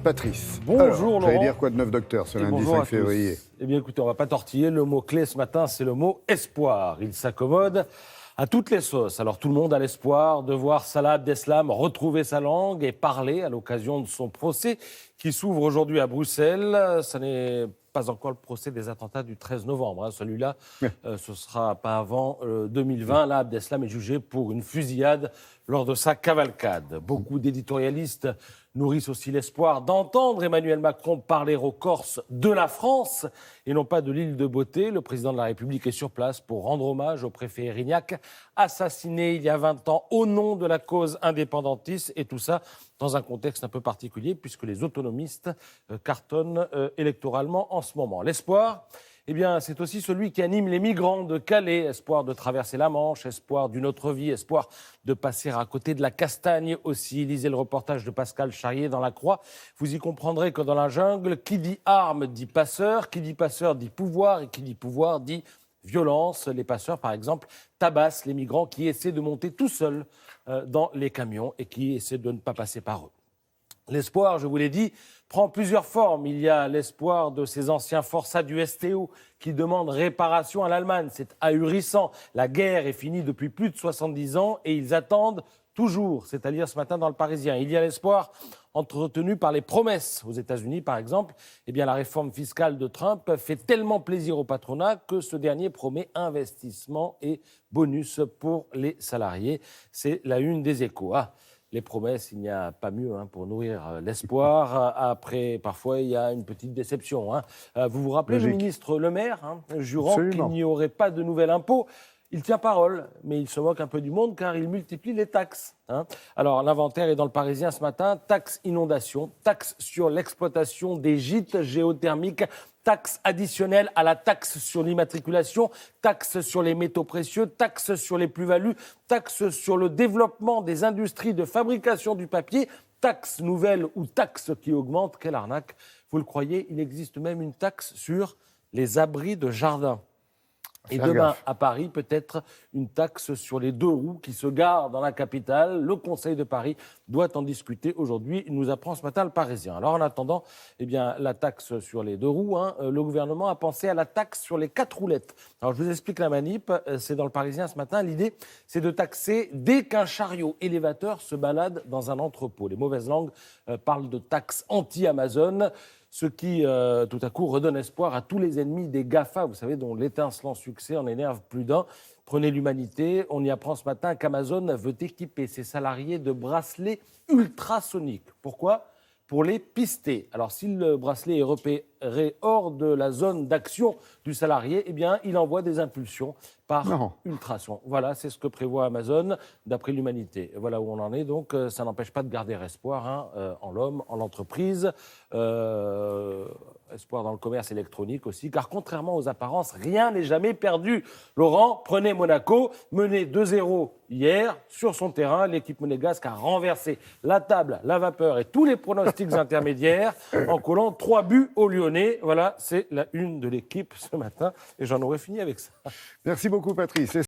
Patrice. Bonjour Laurent. J'allais dire quoi de neuf docteur ce lundi 5 février? Eh bien écoutez, on ne va pas tortiller. Le mot-clé ce matin, c'est le mot espoir. Il s'accommode à toutes les sauces. Alors tout le monde a l'espoir de voir Salah Abdeslam retrouver sa langue et parler à l'occasion de son procès qui s'ouvre aujourd'hui à Bruxelles. Ce n'est pas encore le procès des attentats du 13 novembre. Celui-là, ce sera pas avant 2020. Là, Abdeslam est jugé pour une fusillade lors de sa cavalcade. Beaucoup d'éditorialistes nourrissent aussi l'espoir d'entendre Emmanuel Macron parler aux Corses de la France et non pas de l'île de Beauté. Le président de la République est sur place pour rendre hommage au préfet Erignac, assassiné il y a 20 ans au nom de la cause indépendantiste. Et tout ça dans un contexte un peu particulier puisque les autonomistes cartonnent électoralement en ce moment. L'espoir, eh bien, c'est aussi celui qui anime les migrants de Calais. Espoir de traverser la Manche, espoir d'une autre vie, espoir de passer à côté de la castagne aussi. Lisez le reportage de Pascal Charrier dans La Croix. Vous y comprendrez que dans la jungle, qui dit arme dit passeur, qui dit passeur dit pouvoir, et qui dit pouvoir dit violence. Les passeurs, par exemple, tabassent les migrants qui essaient de monter tout seuls dans les camions et qui essaient de ne pas passer par eux. L'espoir, je vous l'ai dit, prend plusieurs formes. Il y a l'espoir de ces anciens forçats du STO qui demandent réparation à l'Allemagne. C'est ahurissant. La guerre est finie depuis plus de 70 ans et ils attendent toujours. C'est à lire ce matin dans Le Parisien. Il y a l'espoir entretenu par les promesses. Aux États-Unis, par exemple, eh bien, la réforme fiscale de Trump fait tellement plaisir au patronat que ce dernier promet investissement et bonus pour les salariés. C'est la une des Échos. Les promesses, il n'y a pas mieux pour nourrir l'espoir. Après, parfois, il y a une petite déception. Vous vous rappelez le ministre Le Maire, jurant qu'il n'y aurait pas de nouvel impôt. Il tient parole, mais il se moque un peu du monde car il multiplie les taxes. Alors, l'inventaire est dans Le Parisien ce matin. Taxe inondation, taxe sur l'exploitation des gîtes géothermiques, taxe additionnelle à la taxe sur l'immatriculation, taxe sur les métaux précieux, taxe sur les plus-values, taxe sur le développement des industries de fabrication du papier, taxe nouvelle ou taxe qui augmente. Quelle arnaque! Vous le croyez, il existe même une taxe sur les abris de jardin. Et demain, à Paris, peut-être une taxe sur les deux roues qui se garent dans la capitale. Le Conseil de Paris doit en discuter aujourd'hui. Il nous apprend ce matin Le Parisien. Alors, en attendant, eh bien, la taxe sur les deux roues, le gouvernement a pensé à la taxe sur les 4 roulettes. Alors, je vous explique la manip. C'est dans Le Parisien ce matin. L'idée, c'est de taxer dès qu'un chariot élévateur se balade dans un entrepôt. Les mauvaises langues parlent de taxe anti-Amazon. Ce qui, tout à coup, redonne espoir à tous les ennemis des GAFA, vous savez, dont l'étincelant succès en énerve plus d'un. Prenez l'humanité, on y apprend ce matin qu'Amazon veut équiper ses salariés de bracelets ultrasoniques. Pourquoi ? Pour les pister. Alors, si le bracelet est repéré hors de la zone d'action du salarié, eh bien, il envoie des impulsions par ultrason. Voilà, c'est ce que prévoit Amazon, d'après l'humanité. Voilà où on en est. Donc, ça n'empêche pas de garder espoir en l'homme, en l'entreprise. Espoir dans le commerce électronique aussi, car contrairement aux apparences, rien n'est jamais perdu. Laurent, prenez Monaco, mené 2-0 hier sur son terrain. L'équipe monégasque a renversé la table, la vapeur et tous les pronostics intermédiaires en collant 3 buts aux Lyonnais. Voilà, c'est la une de l'équipe ce matin et j'en aurais fini avec ça. Merci beaucoup Patrice.